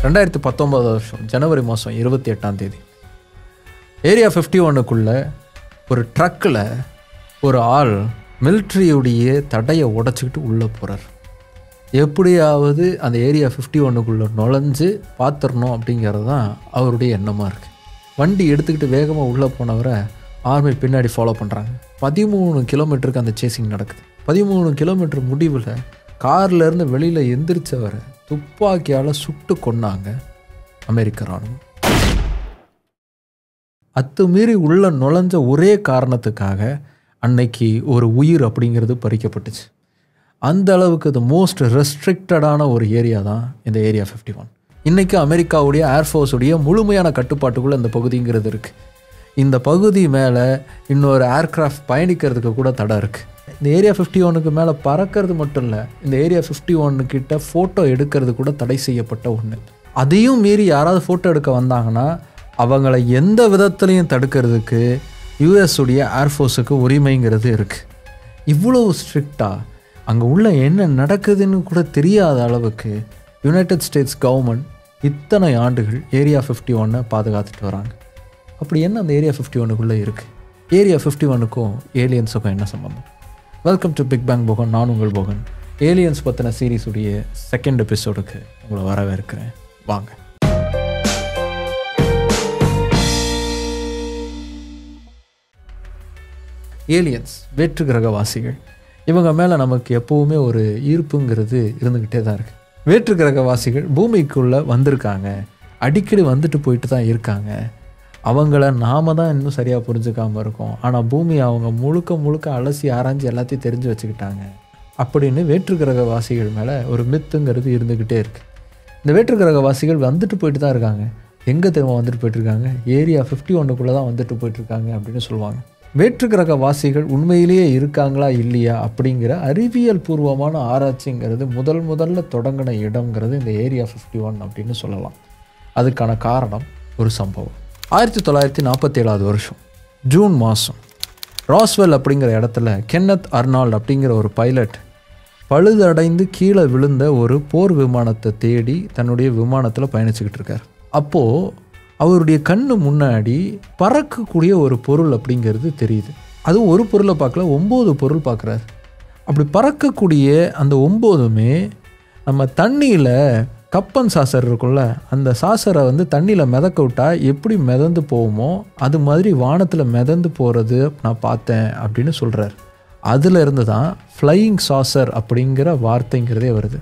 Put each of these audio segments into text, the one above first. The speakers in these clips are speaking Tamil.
2019 வருஷம் ஜனவரி மாதம் 28 ஏரியா 51க்குள்ளே ஒரு ட்ரக்கில் ஒரு ஆள் மிலிட்ரியுடைய தடையை உடைச்சிக்கிட்டு உள்ளே போகிறார். எப்படியாவது அந்த ஏரியா 51க்குள்ளே நுழைஞ்சு பார்த்துடணும் அப்படிங்கிறது தான் அவருடைய எண்ணமாக இருக்குது. வண்டி எடுத்துக்கிட்டு வேகமாக உள்ளே போனவரை ஆர்மி பின்னாடி ஃபாலோ பண்ணுறாங்க. 13 கிலோமீட்டருக்கு அந்த சேசிங் நடக்குது. 13 கிலோமீட்டர் முடிவில் கார்லேருந்து வெளியில் எந்திரிச்சவரை துப்பாக்கியால் சுட்டு கொன்னாங்க அமெரிக்க இராணுவம். அத்துமீறி உள்ள நுழைஞ்ச ஒரே காரணத்துக்காக அன்னைக்கு ஒரு உயிர் அப்படிங்கிறது பறிக்கப்பட்டுச்சு. அந்த அளவுக்கு இது மோஸ்ட் ரெஸ்ட்ரிக்டடான ஒரு ஏரியா தான் இந்த ஏரியா 51. இன்றைக்கி அமெரிக்காவுடைய ஏர்ஃபோர்ஸுடைய முழுமையான கட்டுப்பாட்டுக்குள்ளே இந்த பகுதிங்கிறது இருக்குது. இந்த பகுதி மேலே இன்னொரு ஏர்க்ராஃப்ட் பயணிக்கிறதுக்கு கூட தடை இருக்குது. இந்த ஏரியா 51க்கு மேலே பறக்கிறது மட்டும் இல்லை, இந்த ஏரியா 51 கிட்ட ஃபோட்டோ எடுக்கிறது கூட தடை செய்யப்பட்ட ஒன்று. அதையும் மீறி யாராவது ஃபோட்டோ எடுக்க வந்தாங்கன்னா அவங்கள எந்த விதத்துலையும் தடுக்கிறதுக்கு யூஎஸுடைய ஏர்ஃபோர்ஸுக்கு உரிமைங்கிறது இருக்குது. இவ்வளோ ஸ்ட்ரிக்டாக அங்கே உள்ள என்ன நடக்குதுன்னு கூட தெரியாத அளவுக்கு யுனைடெட் ஸ்டேட்ஸ் கவர்மெண்ட் இத்தனை ஆண்டுகள் ஏரியா 51 பாதுகாத்துட்டு வராங்க. அப்படி என்ன அந்த ஏரியா 51க்குள்ளே இருக்குது? ஏரியா 51க்கும் ஏலியன்ஸுக்கும் என்ன சம்பந்தம்? Welcome to big bang Bogan. நான் உங்கள் போகன். ஏலியன்ஸ் பற்றின சீரீஸுடைய 2nd எபிசோடுக்கு உங்களை வரவேற்கிறேன். வாங்க. ஏலியன்ஸ், வேற்று கிரகவாசிகள், இவங்க மேலே நமக்கு எப்போவுமே ஒரு ஈர்ப்புங்கிறது இருந்துக்கிட்டே தான் இருக்குது. வேற்று கிரகவாசிகள் பூமிக்குள்ளே வந்திருக்காங்க, அடிக்கடி வந்துட்டு போயிட்டு தான் இருக்காங்க. அவங்கள நாம் தான் இன்னும் சரியாக புரிஞ்சுக்காமல் இருக்கோம். ஆனால் பூமி அவங்க முழுக்க அலசி ஆராய்ஞ்சு எல்லாத்தையும் தெரிஞ்சு வச்சுக்கிட்டாங்க அப்படின்னு வேற்று கிரகவாசிகள் மேலே ஒரு மித்துங்கிறது இருந்துக்கிட்டே இருக்குது. இந்த வேற்று கிரகவாசிகள் வந்துட்டு போயிட்டு தான் இருக்காங்க. எங்கே திரும்ப வந்துட்டு போயிட்டுருக்காங்க? ஏரியா 51க்குள்ளே தான் வந்துட்டு போயிட்டுருக்காங்க அப்படின்னு சொல்லுவாங்க. வேற்று கிரகவாசிகள் உண்மையிலேயே இருக்காங்களா இல்லையா அப்படிங்கிற அறிவியல் பூர்வமான ஆராய்ச்சிங்கிறது முதல்ல தொடங்கின இடங்கிறது இந்த ஏரியா 51 அப்படின்னு சொல்லலாம். அதுக்கான காரணம் ஒரு சம்பவம். 1947 வருஷம் ஜூன் மாதம் ராஸ்வெல் அப்படிங்கிற இடத்துல கென்னத் அர்னால்ட் அப்படிங்கிற ஒரு பைலட் பழுதடைந்து கீழே விழுந்த ஒரு போர் விமானத்தை தேடி தன்னுடைய விமானத்தில் பயணிச்சுக்கிட்டு இருக்கார். அப்போது அவருடைய கண்ணு முன்னாடி பறக்கக்கூடிய ஒரு பொருள் அப்படிங்கிறது தெரியுது. அதுவும் ஒரு பொருளை பார்க்கல, 9 பொருள் பார்க்குறாரு. அப்படி பறக்கக்கூடிய அந்த 9மே நம்ம தண்ணியில் கப்பன் சாசர் இருக்குல்ல, அந்த சாசரை தண்ணியில் மிதக்க விட்டால் எப்படி மிதந்து போவோமோ அது மாதிரி வானத்தில் மிதந்து போகிறது நான் பார்த்தேன் அப்படின்னு சொல்கிறார். அதிலிருந்து தான் ஃப்ளையிங் சாசர் அப்படிங்கிற வார்த்தைங்கிறதே வருது.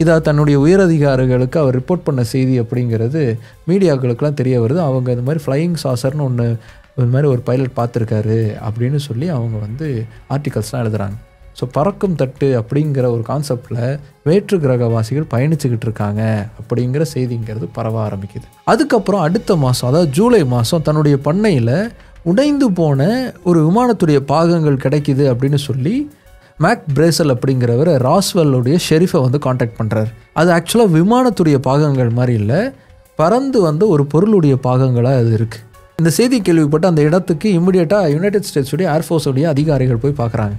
இதை தன்னுடைய உயரதிகாரிகளுக்கு அவர் ரிப்போர்ட் பண்ண செய்தி அப்படிங்கிறது மீடியாக்களுக்கெல்லாம் தெரிய வருது. அவங்க இது மாதிரி ஃப்ளையிங் சாசர்னு ஒன்று இது மாதிரி ஒரு பைலட் பார்த்துருக்காரு அப்படின்னு சொல்லி அவங்க ஆர்டிகல்ஸ்லாம் எழுதுகிறாங்க. ஸோ பறக்கும் தட்டு அப்படிங்கிற ஒரு கான்செப்டில் வேற்று கிரகவாசிகள் பயணிச்சுக்கிட்டு இருக்காங்க அப்படிங்கிற செய்திங்கிறது பரவ ஆரம்பிக்குது. அதுக்கப்புறம் அடுத்த மாதம், அதாவது ஜூலை மாதம், தன்னுடைய பண்ணையில் உடைந்து போன ஒரு விமானத்துடைய பாகங்கள் கிடைக்கிது அப்படின்னு சொல்லி மேக் பிரேசல் அப்படிங்கிறவர் ராஸ்வெல்லுடைய ஷெரீஃபை காண்டாக்ட் பண்ணுறாரு. அது ஆக்சுவலாக விமானத்துடைய பாகங்கள் மாதிரி இல்லை, பறந்து ஒரு பொருளுடைய பாகங்களாக அது இருக்குது. இந்த செய்தி கேள்விப்பட்டு அந்த இடத்துக்கு இம்மிடியேட்டாக யுனைடெட் ஸ்டேட்ஸுடைய ஏர்ஃபோர்ஸுடைய அதிகாரிகள் போய் பார்க்குறாங்க.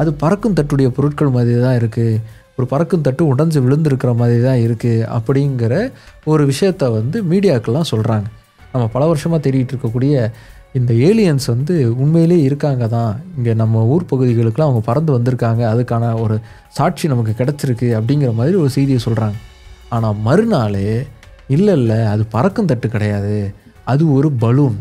அது பறக்கும் தட்டுடைய பொருட்கள் மாதிரி தான் இருக்குது, ஒரு பறக்கும் தட்டு உடஞ்சி விழுந்திருக்கிற மாதிரி தான் இருக்குது அப்படிங்கிற ஒரு விஷயத்தை மீடியாக்கெல்லாம் சொல்கிறாங்க. நம்ம பல வருஷமாக தேடிட்டு இருக்கக்கூடிய இந்த ஏலியன்ஸ் உண்மையிலே இருக்காங்க தான், இங்கே நம்ம ஊர் பகுதிகளுக்கெலாம் அவங்க பறந்து வந்திருக்காங்க, அதுக்கான ஒரு சாட்சி நமக்கு கிடச்சிருக்கு அப்படிங்கிற மாதிரி ஒரு செய்தியை சொல்கிறாங்க. ஆனால் மறுநாளே இல்லை அது பறக்கும் தட்டு கிடையாது, அது ஒரு பலூன்,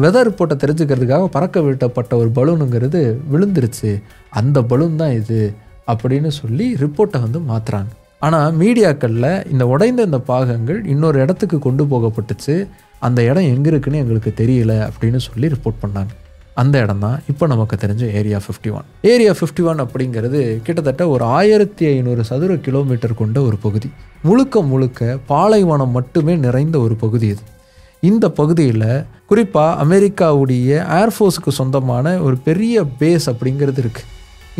வெதர் ரிப்போர்ட்டை தெரிஞ்சுக்கிறதுக்காக பறக்க விட்டப்பட்ட ஒரு பலூனுங்கிறது விழுந்துருச்சு, அந்த பலூன் தான் இது அப்படின்னு சொல்லி ரிப்போர்ட்டை மாற்றுறாங்க. ஆனால் மீடியாக்களில் இந்த உடைந்த இந்த பாகங்கள் இன்னொரு இடத்துக்கு கொண்டு போகப்பட்டுச்சு, அந்த இடம் எங்கே இருக்குன்னு எங்களுக்கு தெரியல அப்படின்னு சொல்லி ரிப்போர்ட் பண்ணாங்க. அந்த இடம் தான் இப்போ நமக்கு தெரிஞ்ச ஏரியா 51. ஏரியா 51 அப்படிங்கிறது கிட்டத்தட்ட ஒரு 1500 சதுர கிலோமீட்டர் கொண்ட ஒரு பகுதி. முழுக்க பாலைவனம் மட்டுமே நிறைந்த ஒரு பகுதி இது. இந்த பகுதியில் குறிப்பாக அமெரிக்காவுடைய ஏர்ஃபோர்ஸுக்கு சொந்தமான ஒரு பெரிய பேஸ் அப்படிங்கிறது இருக்குது.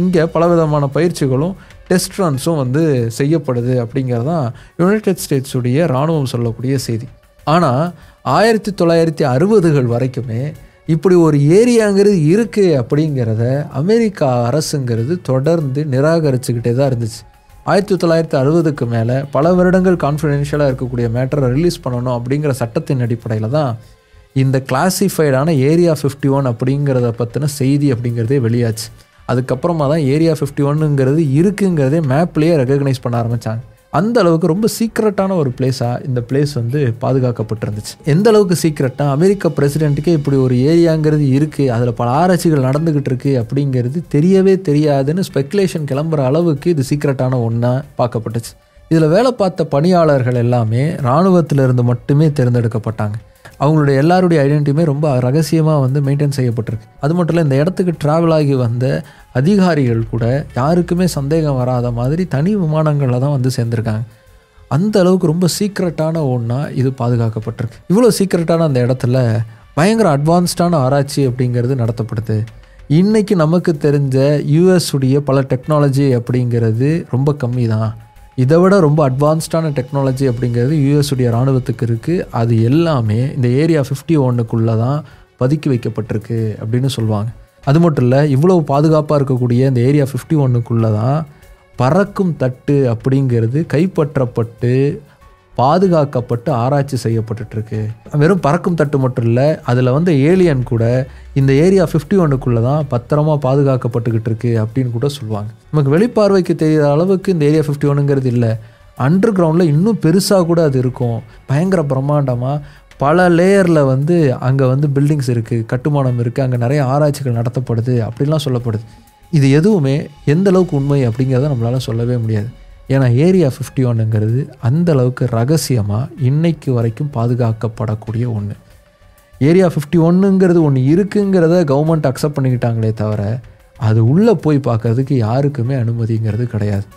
இங்கே பலவிதமான பயிற்சிகளும் டெஸ்ட் ரன்ஸும் செய்யப்படுது அப்படிங்கிறது தான் யுனைடெட் ஸ்டேட்ஸுடைய இராணுவம் சொல்லக்கூடிய செய்தி. ஆனால் 1960கள் வரைக்குமே இப்படி ஒரு ஏரியாங்கிறது இருக்குது அப்படிங்கிறத அமெரிக்கா அரசுங்கிறது தொடர்ந்து நிராகரிச்சுக்கிட்டே தான் இருந்துச்சு. 1960க்கு மேலே பல வருடங்கள் கான்ஃபிடென்ஷியலாக இருக்கக்கூடிய மேட்டரை ரிலீஸ் பண்ணணும் அப்படிங்கிற சட்டத்தின் அடிப்படையில் தான் இந்த கிளாசிஃபைடான ஏரியா 51 அப்படிங்கிறத பற்றின செய்தி அப்படிங்கிறதே வெளியாச்சு. அதுக்கப்புறமா தான் ஏரியா 51ங்கிறது இருக்குங்கிறதே மேப்லேயே ரெகக்னைஸ் பண்ண ஆரம்பித்தாங்க. அந்த அளவுக்கு ரொம்ப சீக்ரெட்டான ஒரு பிளேஸாக இந்த பிளேஸ் வந்து பாதுகாக்கப்பட்டிருந்துச்சு. எந்த அளவுக்கு சீக்ரெட்டாக அமெரிக்க பிரசிடென்ட்டுக்கே இப்படி ஒரு ஏரியாங்கிறது இருக்குது, அதில் பல ஆராய்ச்சிகள் நடந்துக்கிட்டு இருக்குது அப்படிங்கிறது தெரியவே தெரியாதுன்னு ஸ்பெக்குலேஷன் கிளம்புற அளவுக்கு இது சீக்ரெட்டான ஒன்றா பார்க்கப்பட்டுச்சு. இதில் வேலை பார்த்த பணியாளர்கள் எல்லாமே இராணுவத்திலிருந்து மட்டுமே தேர்ந்தெடுக்கப்பட்டாங்க. அவங்களுடைய எல்லாருடைய ஐடென்டிட்டியுமே ரொம்ப ரகசியமாக வந்து மெயின்டைன் செய்யப்பட்டிருக்கு. அது மட்டும் இல்லை, இந்த இடத்துக்கு ட்ராவல் ஆகி வந்த அதிகாரிகள் கூட யாருக்குமே சந்தேகம் வராத மாதிரி தனி விமானங்களில் தான் வந்து சேர்ந்துருக்காங்க. அந்த அளவுக்கு ரொம்ப சீக்ரெட்டான ஒன்றா இது பாதுகாக்கப்பட்டிருக்கு. இவ்வளோ சீக்ரெட்டான அந்த இடத்துல பயங்கர அட்வான்ஸ்டான ஆராய்ச்சி அப்படிங்கிறது நடத்தப்படுது. இன்றைக்கி நமக்கு தெரிஞ்ச யூஎஸ் உடைய பல டெக்னாலஜி அப்படிங்கிறது ரொம்ப கம்மி தான். இதை விட ரொம்ப அட்வான்ஸ்டான டெக்னாலஜி அப்படிங்கிறது யூஎஸுடைய இராணுவத்துக்கு இருக்குது. அது எல்லாமே இந்த ஏரியா 51க்குள்ளே தான் பதுக்கி வைக்கப்பட்டிருக்கு அப்படின்னு சொல்லுவாங்க. அது மட்டும் இல்லை, இவ்வளவு பாதுகாப்பாக இருக்கக்கூடிய இந்த ஏரியா 51க்குள்ளே தான் பறக்கும் தட்டு அப்படிங்கிறது கைப்பற்றப்பட்டு பாதுகாக்கப்பட்டு ஆராய்ச்சி செய்யப்பட்டுருக்கு. வெறும் பறக்கும் தட்டு மட்டும் இல்லை, அதில் வந்து ஏலியன் கூட இந்த ஏரியா 51க்குள்ளே தான் பத்திரமா பாதுகாக்கப்பட்டுக்கிட்டு இருக்கு அப்படின்னு கூட சொல்லுவாங்க. நமக்கு வெளிப்பார்வைக்கு தெரிகிற அளவுக்கு இந்த ஏரியா 51ங்கிறது இல்லை, அண்டர் கிரவுண்டில் இன்னும் பெருசாக கூட அது இருக்கும். பயங்கர பிரம்மாண்டமாக பல லேயரில் வந்து அங்கே வந்து பில்டிங்ஸ் இருக்குது, கட்டுமானம் இருக்குது, அங்கே நிறைய ஆராய்ச்சிகள் நடத்தப்படுது அப்படின்லாம் சொல்லப்படுது. இது எதுவுமே எந்த அளவுக்கு உண்மை அப்படிங்கிறத நம்மளால் சொல்லவே முடியாது. ஏன்னா ஏரியா 51ங்கிறது அந்த அளவுக்கு ரகசியமாக இன்னைக்கு வரைக்கும் பாதுகாக்கப்படக்கூடிய ஒன்று. ஏரியா 51ங்கிறது ஒன்று இருக்குங்கிறத கவர்மெண்ட் அக்செப்ட் பண்ணிக்கிட்டாங்களே தவிர அது உள்ளே போய் பார்க்கறதுக்கு யாருக்குமே அனுமதிங்கிறது கிடையாது.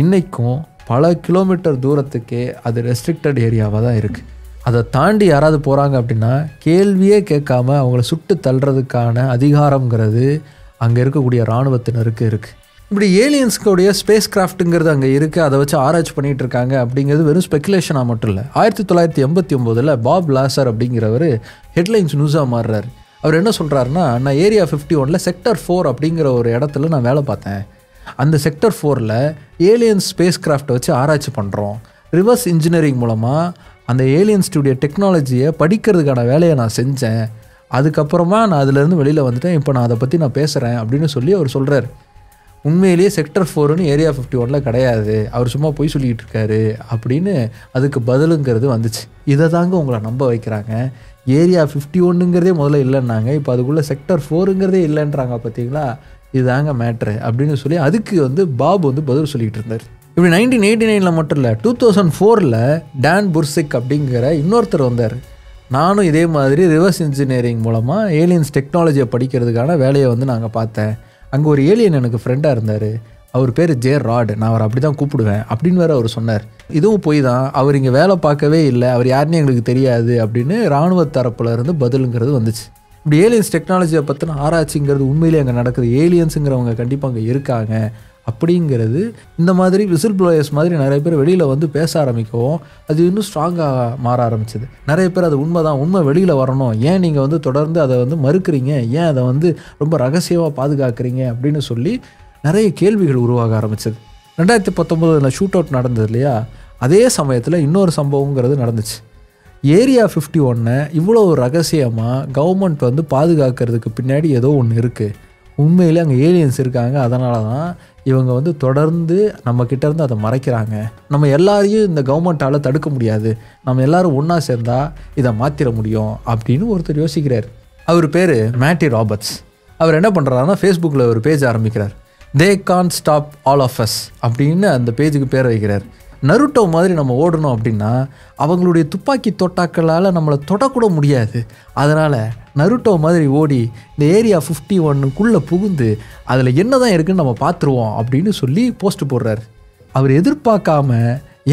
இன்றைக்கும் பல கிலோமீட்டர் தூரத்துக்கே அது ரெஸ்ட்ரிக்டட் ஏரியாவாக தான் இருக்குது. அதை தாண்டி யாராவது போகிறாங்க அப்படின்னா கேள்வியே கேட்காம அவங்கள சுட்டு தள்ளுறதுக்கான அதிகாரங்கிறது அங்கே இருக்கக்கூடிய இராணுவத்தினருக்கு இருக்குது. இப்படி ஏலியன்ஸ்களுடைய ஸ்பேஸ் கிராஃப்ட்டுங்கிறது அங்கே இருக்குது, அதை வச்சு ஆராய்ச்சி பண்ணிகிட்டு இருக்காங்க அப்படிங்கிறது வெறும் ஸ்பெக்குலேஷனாக மட்டும் இல்லை. 1989 பாப் லாசர் அப்படிங்கிறவர் ஹெட்லைன்ஸ் நியூஸாக மாறுறாரு. அவர் என்ன சொல்கிறாருன்னா, நான் ஏரியா 51 செக்டர் 4 அப்படிங்கிற ஒரு இடத்துல நான் வேலை பார்த்தேன். அந்த செக்டர் 4 ஏலியன்ஸ் ஸ்பேஸ் கிராஃப்டை வச்சு ஆராய்ச்சி பண்ணுறோம். ரிவர்ஸ் இன்ஜினியரிங் மூலமாக அந்த ஏலியன்ஸ்டுடைய டெக்னாலஜியை படிக்கிறதுக்கான வேலையை நான் செஞ்சேன். அதுக்கப்புறமா நான் அதிலேருந்து வெளியில் வந்துட்டேன். இப்போ நான் அதை பற்றி நான் பேசுகிறேன் அப்படின்னு சொல்லி அவர் சொல்கிறார். உண்மையிலேயே செக்டர் 4ன்னு ஏரியா 51 கிடையாது, அவர் சும்மா போய் சொல்லிக்கிட்டு இருக்காரு அப்படின்னு அதுக்கு பதிலுங்கிறது வந்துச்சு. இதை தாங்க உங்களை நம்ப வைக்கிறாங்க. ஏரியா 51ங்கிறதே முதல்ல இல்லைன்னாங்க, இப்போ அதுக்குள்ளே செக்டர் 4ங்கிறதே இல்லைன்றாங்க. பார்த்தீங்களா, இதுதாங்க மேட்ரு அப்படின்னு சொல்லி அதுக்கு வந்து பாப் வந்து பதில் சொல்லிக்கிட்டு இருந்தார். இப்படி 1989 மட்டும் இல்லை, 2004 டான் புர்சிக் அப்படிங்கிற இன்னொருத்தர் வந்தார். நானும் இதே மாதிரி ரிவர்ஸ் இன்ஜினியரிங் மூலமாக ஏலியன்ஸ் டெக்னாலஜியை படிக்கிறதுக்கான வேலையை வந்து நாங்கள் பார்த்தேன். அங்கே ஒரு ஏலியன் எனக்கு ஃப்ரெண்டாக இருந்தார், அவர் பேர் ஜே ராட், நான் அவர் அப்படி தான் கூப்பிடுவேன் அப்படின்னு வேறு அவர் சொன்னார். இதுவும் போய் தான், அவர் இங்கே வேலை பார்க்கவே இல்லை, அவர் யாருன்னு எங்களுக்கு தெரியாது அப்படின்னு இராணுவ தரப்புல இருந்து பதிலுங்கிறது வந்துச்சு. இப்படி ஏலியன்ஸ் டெக்னாலஜியை பற்றின ஆராய்ச்சிங்கிறது உண்மையிலே அங்கே நடக்குது, ஏலியன்ஸுங்கிறவங்க கண்டிப்பாக அங்கே இருக்காங்க அப்படிங்கிறது இந்த மாதிரி விசில் ப்ளோயர்ஸ் மாதிரி நிறைய பேர் வெளியில் வந்து பேச ஆரம்பிக்கவும் அது இன்னும் ஸ்ட்ராங்காக மாற ஆரம்பிச்சிது. நிறைய பேர் அது உண்மை வெளியில் வரணும், ஏன் நீங்கள் வந்து தொடர்ந்து அதை வந்து மறுக்கிறீங்க, ஏன் அதை வந்து ரொம்ப ரகசியமாக பாதுகாக்கிறீங்க அப்படின்னு சொல்லி நிறைய கேள்விகள் உருவாக ஆரம்பிச்சது. 2019 ஷூட் அவுட் நடந்தது இல்லையா, அதே சமயத்தில் இன்னொரு சம்பவங்கிறது நடந்துச்சு. ஏரியா 51 இவ்வளோ ரகசியமாக கவர்மெண்ட் வந்து பாதுகாக்கிறதுக்கு பின்னாடி ஏதோ ஒன்று இருக்குது, உண்மையிலே அங்கே ஏலியன்ஸ் இருக்காங்க, அதனால தான் இவங்க வந்து தொடர்ந்து நம்மக்கிட்ட இருந்து அதை மறைக்கிறாங்க, நம்ம எல்லாரையும் இந்த கவர்மெண்ட்டால் தடுக்க முடியாது, நம்ம எல்லோரும் ஒன்றா சேர்ந்தால் இதை மாற்றிட முடியும் அப்படின்னு ஒருத்தர் யோசிக்கிறார். அவர் பேர் மேட்டி ராபர்ட்ஸ். அவர் என்ன பண்ணுறாருன்னா, ஃபேஸ்புக்கில் ஒரு பேஜ் ஆரம்பிக்கிறார். They can't stop all of us அப்படின்னு அந்த பேஜுக்கு பேர் வைக்கிறார். நருட்டோ மாதிரி நம்ம ஓடணும் அப்படின்னா அவங்களுடைய துப்பாக்கி தோட்டாக்களால் நம்மளை தொடக்கூட முடியாது, அதனால் நருட்டோ மாதிரி ஓடி இந்த ஏரியா 51க்குள்ளே புகுந்து அதில் என்ன தான் இருக்குதுன்னு நம்ம பார்த்துருவோம் அப்படின்னு சொல்லி போஸ்ட் போடுறாரு. அவர் எதிர்பார்க்காம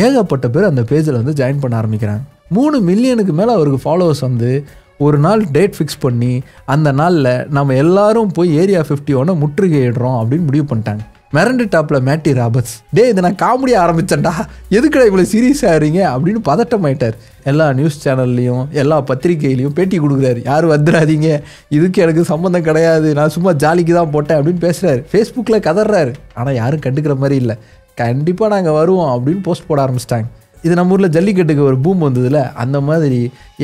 ஏகப்பட்ட பேர் அந்த பேஜில் வந்து ஜாயின் பண்ண ஆரம்பிக்கிறாங்க. 3 மில்லியனுக்கு மேலே அவருக்கு ஃபாலோவர்ஸ் வந்து ஒரு நாள் டேட் ஃபிக்ஸ் பண்ணி அந்த நாளில் நம்ம எல்லாரும் போய் ஏரியா 51 முற்றுகையிடுறோம் அப்படின்னு முடிவு பண்ணிட்டாங்க. மிரண்டு டாப்பில் மேட்டி ராபர்ட்ஸ், இதை நான் காமெடியாக ஆரம்பித்தேன்டா, எதுக்குடா இவ்வளோ சீரியஸாக ஆகிறீங்க அப்படின்னு பதட்டம் ஆயிட்டார். எல்லா நியூஸ் சேனல்லையும் எல்லா பத்திரிகையிலையும் பேட்டி கொடுக்குறாரு, யாரும் வந்துடாதீங்க, இதுக்கு எனக்கு சம்மந்தம் கிடையாது, நான் சும்மா ஜாலிக்கு தான் போட்டேன் அப்படின்னு பேசுகிறாரு. ஃபேஸ்புக்கில் கதறாரு, ஆனால் யாரும் கண்டுக்கிற மாதிரி இல்லை. கண்டிப்பாக நாங்கள் வருவோம் அப்படின்னு போஸ்ட் போட ஆரம்பிச்சிட்டாங்க. இது நம்ம ஊரில் ஜல்லிக்கட்டுக்கு ஒரு பூம் வந்ததில்ல, அந்த மாதிரி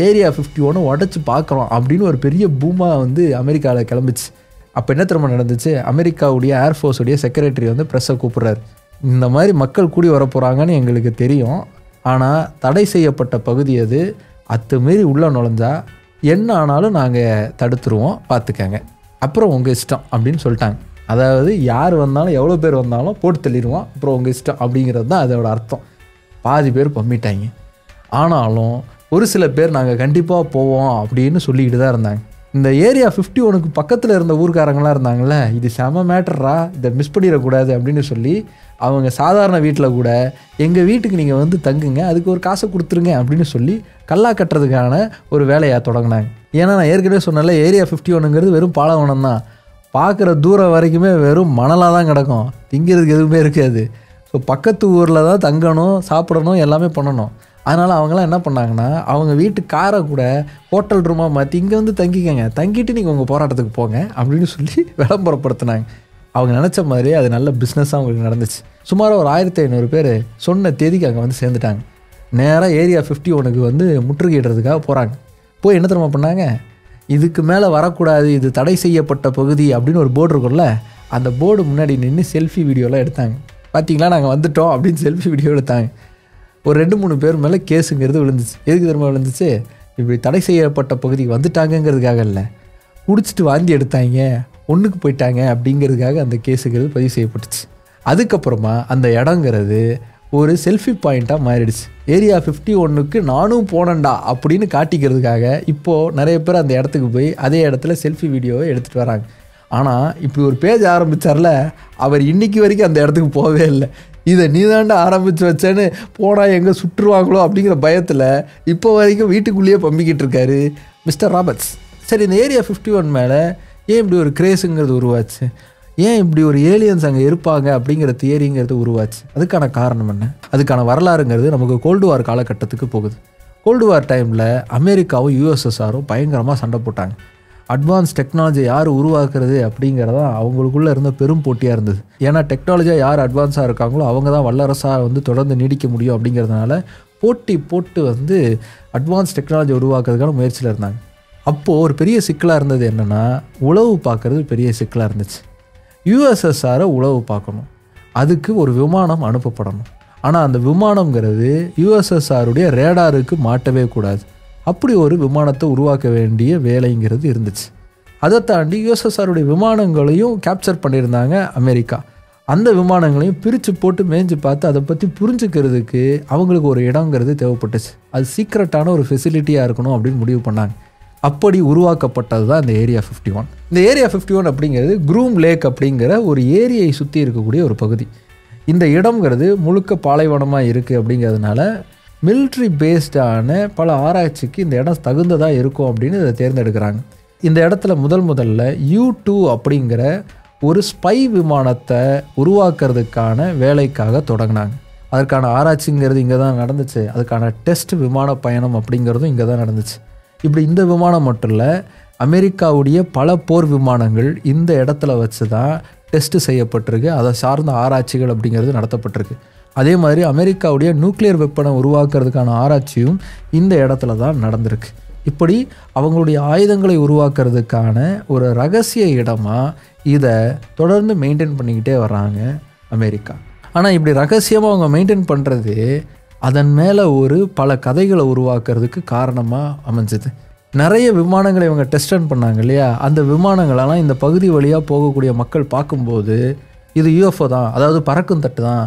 ஏரியா 51 உடச்சி பார்க்குறோம் அப்படின்னு ஒரு பெரிய பூமாக வந்து அமெரிக்காவில் கிளம்பிச்சு. அப்போ என்ன திரும்ப நடந்துச்சு, அமெரிக்காவுடைய ஏர்ஃபோர்ஸுடைய செக்ரட்டரி வந்து ப்ரெஸ்ஸை கூப்பிட்றாரு. இந்த மாதிரி மக்கள் கூடி வர போகிறாங்கன்னு எங்களுக்கு தெரியும், ஆனால் தடை செய்யப்பட்ட பகுதி அது, அத்துமாரி உள்ளே நுழைஞ்சா என்ன ஆனாலும் நாங்கள் தடுத்துருவோம், பார்த்துக்கங்க, அப்புறம் உங்கள் இஷ்டம் அப்படின்னு சொல்லிட்டாங்க. அதாவது யார் வந்தாலும் எவ்வளோ பேர் வந்தாலும் போட்டு தள்ளிடுவோம், அப்புறம் உங்கள் இஷ்டம் அப்படிங்கிறது தான் அதோட அர்த்தம். பாதி பேர் பம்மிட்டாங்க. ஆனாலும் ஒரு சில பேர் நாங்கள் கண்டிப்பாக போவோம் அப்படின்னு சொல்லிக்கிட்டு தான் இருந்தாங்க. இந்த ஏரியா 51க்கு பக்கத்தில் இருந்த ஊர்க்காரங்களாம் இருந்தாங்கள்ல, இது செம மேட்டர்ரா, இதை மிஸ் பண்ணிடக்கூடாது அப்படின்னு சொல்லி அவங்க சாதாரண வீட்டில் கூட எங்கள் வீட்டுக்கு நீங்கள் வந்து தங்குங்க, அதுக்கு ஒரு காசை கொடுத்துருங்க அப்படின்னு சொல்லி கல்லா கட்டுறதுக்கான ஒரு வேலையை தொடங்கினாங்க. ஏன்னா நான் ஏற்கனவே சொன்னால ஏரியா 51ங்கிறது வெறும் பாலைவனம் தான், பார்க்குற தூரம் வரைக்குமே வெறும் மணலாக தான் கிடக்கும், திங்கிறதுக்கு எதுவுமே இருக்காது. ஸோ பக்கத்து ஊரில் தான் தங்கணும், சாப்பிடணும், எல்லாமே பண்ணணும். அதனால் அவங்களாம் என்ன பண்ணாங்கன்னா அவங்க வீட்டு காரை கூட ஹோட்டல் ரூமாக மாற்றி இங்கே வந்து தங்கிக்கங்க, தங்கிட்டு நீங்கள் உங்கள் போராட்டத்துக்கு போங்க அப்படின்னு சொல்லி விளம்பரப்படுத்தினாங்க. அவங்க நினச்ச மாதிரி அது நல்ல பிஸ்னஸாக அவங்களுக்கு நடந்துச்சு. சுமார் ஒரு 1500 பேர் சொன்ன தேதிக்கு அங்கே வந்து சேர்ந்துட்டாங்க. நேராக ஏரியா 51க்கு வந்து முற்றுகையிடுறதுக்காக போகிறாங்க. போய் என்ன தெரியுமா பண்ணாங்க, இதுக்கு மேலே வரக்கூடாது, இது தடை செய்யப்பட்ட பகுதி அப்படின்னு ஒரு போர்டு இருக்கும்ல, அந்த போர்டு முன்னாடி நின்று செல்ஃபி வீடியோலாம் எடுத்தாங்க. பார்த்தீங்களா நாங்கள் வந்துட்டோம் அப்படின்னு செல்ஃபி வீடியோ எடுத்தாங்க. ஒரு 2-3 பேர் மேலே கேஸுங்கிறது விழுந்துச்சு. எதுக்கு திரும்ப விழுந்துச்சு, இப்படி தடை செய்யப்பட்ட பகுதிக்கு வந்துட்டாங்கங்கிறதுக்காக இல்லை, குடிச்சிட்டு வாந்தி எடுத்தாங்க, ஒன்றுக்கு போயிட்டாங்க அப்படிங்கிறதுக்காக அந்த கேஸுங்கிறது பதிவு செய்யப்பட்டுச்சு. அதுக்கப்புறமா அந்த இடங்கிறது ஒரு செல்ஃபி பாயிண்ட்டாக மாறிடுச்சு. ஏரியா 51க்கு நானும் போனேன்டா அப்படின்னு காட்டிக்கிறதுக்காக இப்போது நிறைய பேர் அந்த இடத்துக்கு போய் அதே இடத்துல செல்ஃபி வீடியோவை எடுத்துகிட்டு வராங்க. ஆனால் இப்படி ஒரு பேஜ் ஆரம்பித்தார்ல, அவர் இன்றைக்கி வரைக்கும் அந்த இடத்துக்கு போகவே இல்லை. இதை நீ தாண்டா ஆரம்பித்து வச்சேன்னு போனால் எங்கே சுற்றுவாங்களோ அப்படிங்கிற பயத்தில் இப்போ வரைக்கும் வீட்டுக்குள்ளேயே பம்பிக்கிட்டு இருக்காரு மிஸ்டர் ராபர்ட்ஸ். சரி, இந்த ஏரியா 51 மேலே ஏன் இப்படி ஒரு கிரேஸுங்கிறது உருவாச்சு, ஏன் இப்படி ஒரு ஏலியன்ஸ் அங்கே இருப்பாங்க அப்படிங்கிற தியரிங்கிறது உருவாச்சு, அதுக்கான காரணம் என்ன, அதுக்கான வரலாறுங்கிறது நமக்கு கோல்டு வார் காலகட்டத்துக்கு போகுது. கோல்டு வார் டைமில் அமெரிக்காவும் யூஎஸ்எஸ்ஆரும் பயங்கரமாக சண்டை போட்டாங்க. அட்வான்ஸ் டெக்னாலஜி யார் உருவாக்குறது அப்படிங்கிறதான் அவங்களுக்குள்ளே இருந்த பெரும் போட்டியாக இருந்தது. ஏன்னா டெக்னாலஜியாக யார் அட்வான்ஸாக இருக்காங்களோ அவங்க தான் வல்லரசாக வந்து தொடர்ந்து நீடிக்க முடியும் அப்படிங்கிறதுனால போட்டி போட்டு வந்து அட்வான்ஸ் டெக்னாலஜி உருவாக்குறதுக்கான முயற்சியில் இருந்தாங்க. அப்போது ஒரு பெரிய சிக்கலாக இருந்தது என்னென்னா, உளவு பார்க்குறது பெரிய சிக்கலாக இருந்துச்சு. யூஎஸ்எஸ்ஆரை உளவு பார்க்கணும், அதுக்கு ஒரு விமானம் அனுப்பப்படணும். ஆனால் அந்த விமானங்கிறது யூஎஸ்எஸ்ஆருடைய ரேடாருக்கு மாட்டவே கூடாது. அப்படி ஒரு விமானத்தை உருவாக்க வேண்டிய வேலைங்கிறது இருந்துச்சு. அதை தாண்டி யூஎஸ்எஸ்ஆருடைய விமானங்களையும் கேப்சர் பண்ணியிருந்தாங்க அமெரிக்கா. அந்த விமானங்களையும் பிரித்து போட்டு மேய்ஞ்சி பார்த்து அதை பற்றி புரிஞ்சுக்கிறதுக்கு அவங்களுக்கு ஒரு இடங்கிறது தேவைப்பட்டுச்சு. அது சீக்ரெட்டான ஒரு ஃபெசிலிட்டியாக இருக்கணும் அப்படின்னு முடிவு பண்ணாங்க. அப்படி உருவாக்கப்பட்டது தான் இந்த ஏரியா 51. இந்த ஏரியா 51 அப்படிங்கிறது க்ரூம் லேக் அப்படிங்கிற ஒரு ஏரியை சுற்றி இருக்கக்கூடிய ஒரு பகுதி. இந்த இடம்ங்கிறது முழுக்க பாலைவனமாக இருக்குது அப்படிங்கிறதுனால மிலிட்ரி பேஸ்டான பல ஆராய்ச்சிக்கு இந்த இடம் தகுந்ததாக இருக்கும் அப்படின்னு இதை தேர்ந்தெடுக்கிறாங்க. இந்த இடத்துல முதல்ல U2 அப்படிங்கிற ஒரு ஸ்பை விமானத்தை உருவாக்குறதுக்கான வேலைக்காக தொடங்கினாங்க. அதற்கான ஆராய்ச்சிங்கிறது இங்கே தான் நடந்துச்சு. அதுக்கான டெஸ்ட் விமான பயணம் அப்படிங்கிறதும் இங்கே தான் நடந்துச்சு. இப்படி இந்த விமானம் மட்டும் இல்லை, அமெரிக்காவுடைய பல போர் விமானங்கள் இந்த இடத்துல வச்சு தான் டெஸ்ட்டு செய்யப்பட்டிருக்கு. அதை சார்ந்த ஆராய்ச்சிகள் அப்படிங்கிறது நடத்தப்பட்டிருக்கு. அதே மாதிரி அமெரிக்காவுடைய நியூக்ளியர் வெப்பனை உருவாக்குறதுக்கான ஆராய்ச்சியும் இந்த இடத்துல தான் நடந்திருக்கு. இப்படி அவங்களுடைய ஆயுதங்களை உருவாக்குறதுக்கான ஒரு ரகசிய இடமாக இதை தொடர்ந்து மெயின்டைன் பண்ணிக்கிட்டே வர்றாங்க அமெரிக்கா. ஆனால் இப்படி ரகசியமாக அவங்க மெயின்டைன் பண்ணுறது அதன் மேலே ஒரு பல கதைகளை உருவாக்குறதுக்கு காரணமாக அமைஞ்சது. நிறைய விமானங்களை இவங்க டெஸ்ட் ரன் பண்ணாங்க இல்லையா, அந்த விமானங்களெல்லாம் இந்த பகுதி வழியாக போகக்கூடிய மக்கள் பார்க்கும்போது இது UFO தான், அதாவது பறக்கும் தட்டு தான்,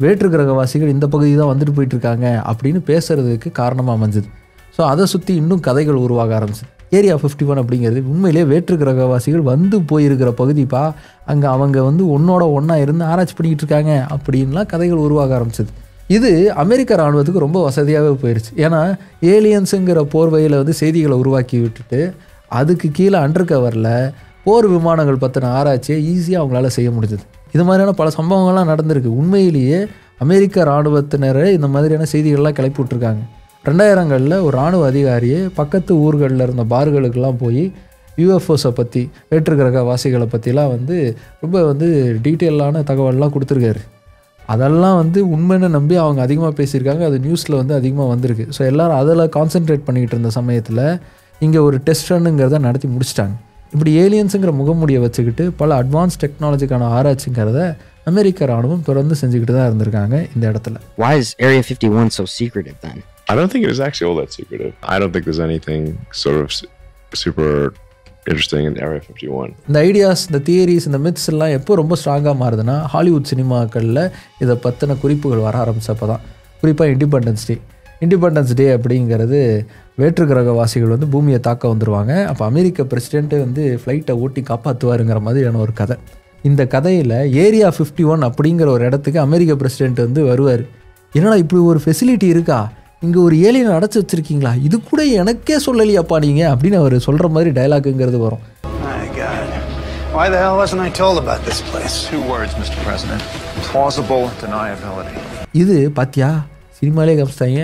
வேற்று கிரகவாசிகள் இந்த பகுதி தான் வந்துட்டு போயிட்டுருக்காங்க அப்படின்னு பேசுகிறதுக்கு காரணமாக அமைஞ்சுது. ஸோ அதை சுற்றி இன்னும் கதைகள் உருவாக ஆரம்பிச்சு. ஏரியா 51 அப்படிங்கிறது உண்மையிலே வேற்று கிரகவாசிகள் வந்து போயிருக்கிற பகுதிப்பா, அங்கே அவங்க வந்து ஒன்றா இருந்து ஆராய்ச்சி பண்ணிக்கிட்டு இருக்காங்க அப்படின்லாம் கதைகள் உருவாக ஆரம்பிச்சது. இது அமெரிக்க இராணுவத்துக்கு ரொம்ப வசதியாகவே போயிடுச்சு. ஏன்னா ஏலியன்ஸுங்கிற போர்வையில் வந்து செய்திகளை உருவாக்கி விட்டுட்டு அதுக்கு கீழே அண்டர் கவரில் போர் விமானங்கள் பற்றின ஆராய்ச்சியை ஈஸியாக அவங்களால செய்ய முடிஞ்சது. இது மாதிரியான பல சம்பவங்கள்லாம் நடந்திருக்கு. உண்மையிலேயே அமெரிக்க இராணுவத்தினரை இந்த மாதிரியான செய்திகள்லாம் கிளப்பி விட்ருக்காங்க. 2000களில் ஒரு இராணுவ அதிகாரியே பக்கத்து ஊர்களில் இருந்த பார்களுக்கெல்லாம் போய் UFOஸை பற்றி, வேற்று கிரக வாசிகளை பற்றிலாம் வந்து ரொம்ப வந்து டீட்டெயிலான தகவல்லாம் கொடுத்துருக்காரு. அதெல்லாம் வந்து உண்மைன்னு நம்பி அவங்க அதிகமாக பேசியிருக்காங்க. அது நியூஸில் வந்து அதிகமாக வந்திருக்கு. ஸோ எல்லோரும் அதில் கான்சென்ட்ரேட் பண்ணிக்கிட்டு இருந்த சமயத்தில் இங்கே ஒரு டெஸ்ட் ரன்னுங்கிறத நடத்தி முடிச்சிட்டாங்க. இப்படி ஏலியன்ஸுங்கிற முகமூடியை வச்சுக்கிட்டு பல அட்வான்ஸ் டெக்னாலஜிக்கான ஆராய்ச்சிங்கிறத அமெரிக்க ராணுவம் தொடர்ந்து செஞ்சுக்கிட்டு தான் இருந்திருக்காங்க இந்த இடத்துல. Why is Area 51 so secretive then? I don't think it is actually all that secretive. I don't think there's anything sort of super interesting in Area 51. இந்த ஐடியாஸ், இந்த தியரிஸ், இந்த மித்ஸ் எல்லாம் எப்போ ரொம்ப ஸ்ட்ராங்காக மாறுதுன்னா ஹாலிவுட் சினிமாக்களில் இதை பற்றின குறிப்புகள் வர ஆரம்பித்தப்போ தான். குறிப்பாக இண்டிபெண்டன்ஸ் டே அப்படிங்கிறது வேற்று கிரகவாசிகள் வந்து பூமியை தாக்க வந்துடுவாங்க. அப்போ அமெரிக்க பிரசிடென்ட்டு வந்து ஃப்ளைட்டை ஓட்டி காப்பாற்றுவாருங்கிற மாதிரியான ஒரு கதை. இந்த கதையில் ஏரியா 51 அப்படிங்கிற ஒரு இடத்துக்கு அமெரிக்க பிரசிடென்ட் வந்து வருவார். என்னடா இப்படி ஒரு ஃபெசிலிட்டி இருக்கா, இங்கே ஒரு ஏலியனை அடைச்சி வச்சுருக்கீங்களா, இது கூட எனக்கே சொல்லலையாப்பா நீங்கள் அப்படின்னு அவர் சொல்கிற மாதிரி டைலாக்குங்கிறது வரும். Why the hell wasn't I told about this place? 2 words, Mr. President. Plausible deniability. இது பாத்தியா சினிமாலே காமிச்சிட்டாங்க,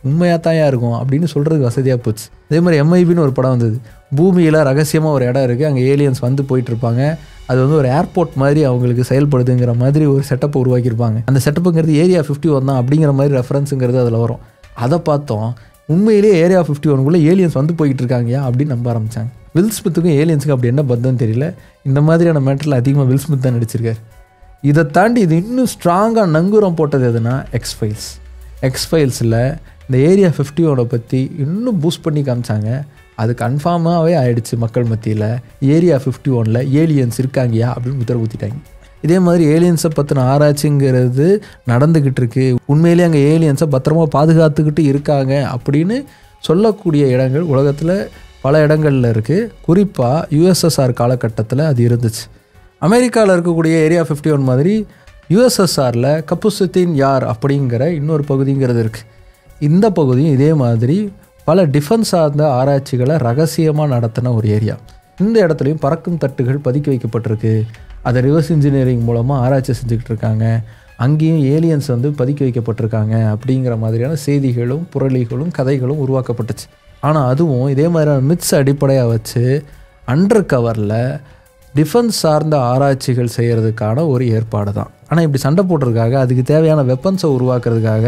உண்மையாக தான் இருக்கும் அப்படின்னு சொல்கிறதுக்கு வசதியாக போச்சு. அதே மாதிரி MIBன்னு ஒரு படம் வந்தது. பூமியில் ரகசியமாக ஒரு இடம் இருக்குது, அங்கே ஏலியன்ஸ் வந்து போயிட்டுருப்பாங்க. அது வந்து ஒரு ஏர்போர்ட் மாதிரி அவங்களுக்கு செயல்படுதுங்கிற மாதிரி ஒரு செட்டப்பை உருவாக்கியிருப்பாங்க. அந்த செட்டப்புங்கிறது ஏரியா 51 தான் அப்படிங்கிற மாதிரி ரெஃபரன்ஸுங்கிறது அதில் வரும். அதை பார்த்தோம், உண்மையிலேயே ஏரியா 51க்குள்ளே ஏலியன்ஸ் வந்து போயிட்டு இருக்காங்கயா அப்படின்னு நம்ப ஆரம்பித்தாங்க. வில் ஸ்மித்துக்கும் ஏலியன்ஸுக்கும் அப்படி என்ன பந்தம்னு தெரியல. இந்த மாதிரியான மேட்டரில் அதிகமாக வில் ஸ்மித் தான் நடிச்சிருக்காரு. இதை தாண்டி இது இன்னும் ஸ்ட்ராங்காக நங்கூரம் போட்டது எதுனா எக்ஸ்ஃபைல்ஸில் இந்த ஏரியா 51 பற்றி இன்னும் பூஸ்ட் பண்ணி காமிச்சாங்க. அது கன்ஃபார்மாகவே ஆயிடுச்சு மக்கள் மத்தியில். ஏரியா 51ல் ஏலியன்ஸ் இருக்காங்கயா அப்படின்னு உத்தரவு ஊற்றிட்டாங்க. இதே மாதிரி ஏலியன்ஸை பற்றின ஆராய்ச்சிங்கிறது நடந்துக்கிட்டு இருக்கு. உண்மையிலேயே அங்கே ஏலியன்ஸை பத்திரமா பாதுகாத்துக்கிட்டு இருக்காங்க அப்படின்னு சொல்லக்கூடிய இடங்கள் உலகத்தில் பல இடங்களில் இருக்குது. குறிப்பாக USSR காலகட்டத்தில் அது இருந்துச்சு. அமெரிக்காவில் இருக்கக்கூடிய ஏரியா 51 மாதிரி USSRல கப்புசுத்தீன் யார் அப்படிங்கிற இன்னொரு பகுதிங்கிறது இருக்குது. இந்த பகுதியும் இதே மாதிரி பல டிஃபென்ஸ் சார்ந்த ஆராய்ச்சிகளை ரகசியமாக நடத்தின ஒரு ஏரியா. இந்த இடத்துலையும் பறக்கும் தட்டுகள் பதுக்கி வைக்கப்பட்டிருக்கு. அதை ரிவர்ஸ் இன்ஜினியரிங் மூலமாக ஆராய்ச்சி செஞ்சுக்கிட்டு இருக்காங்க. அங்கேயும் ஏலியன்ஸ் வந்து பதுக்கி வைக்கப்பட்டிருக்காங்க அப்படிங்கிற மாதிரியான செய்திகளும் புரளிகளும் கதைகளும் உருவாக்கப்பட்டுச்சு. ஆனால் அதுவும் இதே மாதிரியான மித்ஸ் அடிப்படையாக வச்சு அண்டர் கவரில் டிஃபென்ஸ் சார்ந்த ஆராய்ச்சிகள் செய்கிறதுக்கான ஒரு ஏற்பாடு தான். ஆனால் இப்படி சண்டை போட்டிருக்காக அதுக்கு தேவையான வெப்பன்ஸை உருவாக்குறதுக்காக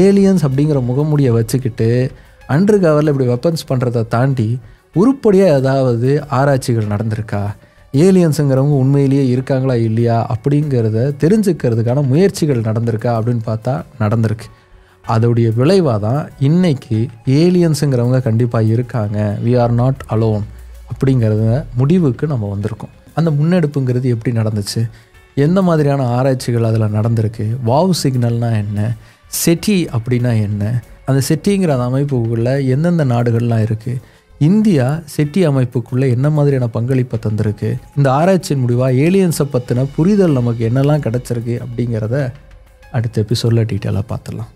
ஏலியன்ஸ் அப்படிங்கிற முகமூடியை வச்சுக்கிட்டு அண்டர் கவரில் இப்படி வெப்பன்ஸ் பண்ணுறதை தாண்டி உருப்படியாக ஏதாவது ஆராய்ச்சிகள் நடந்திருக்கா, ஏலியன்ஸுங்கிறவங்க உண்மையிலேயே இருக்காங்களா இல்லையா அப்படிங்கிறத தெரிஞ்சுக்கிறதுக்கான முயற்சிகள் நடந்திருக்கா அப்படின்னு பார்த்தா நடந்திருக்கு. அதோடைய விளைவாக தான் இன்றைக்கி ஏலியன்ஸுங்கிறவங்க கண்டிப்பாக இருக்காங்க, we are not alone அப்படிங்கிறத முடிவுக்கு நம்ம வந்திருக்கோம். அந்த முன்னெடுப்புங்கிறது எப்படி நடந்துச்சு, எந்த மாதிரியான ஆராய்ச்சிகள் அதில் நடந்திருக்கு, வாவ் சிக்னல்னால் என்ன, செட்டி அப்படின்னா என்ன, அந்த செட்டிங்கிற அந்த அமைப்புக்குள்ளே எந்தெந்த நாடுகள்லாம் இருக்குது, இந்தியா செட்டி அமைப்புக்குள்ளே என்ன மாதிரியான பங்களிப்பை தந்திருக்கு, இந்த ஆராய்ச்சியின் முடிவாக ஏலியன்ஸை பற்றின புரிதல் நமக்கு என்னெல்லாம் கிடச்சிருக்கு அப்படிங்கிறத அடுத்த எபிசோடில் டீட்டெயிலாக பார்த்துடலாம்.